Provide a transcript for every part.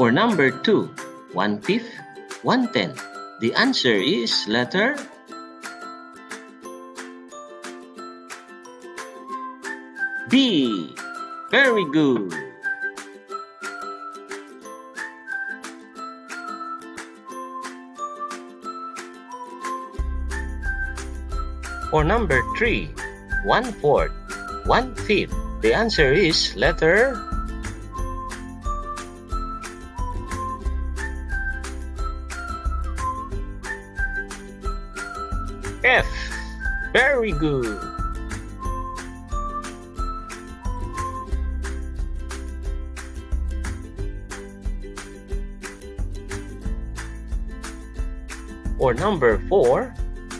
Or number 2, 1/5, 1/10. The answer is letter B. Very good. Or number 3, 1/4, 1/5. The answer is letter F. Very good. Or number 4,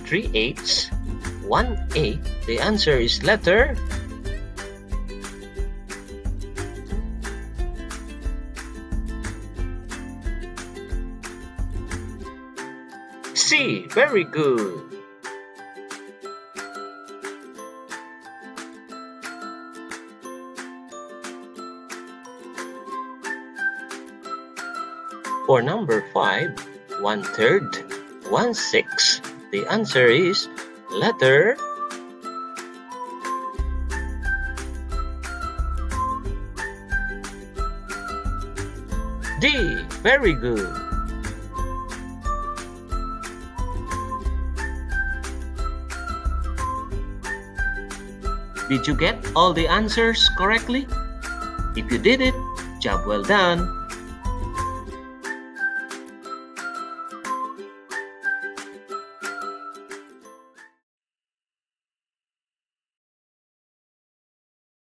3/8, 1/8. The answer is letter C. Very good. For number 5, 1/3, 1/6. The answer is letter D. Very good. Did you get all the answers correctly? If you did it, job well done.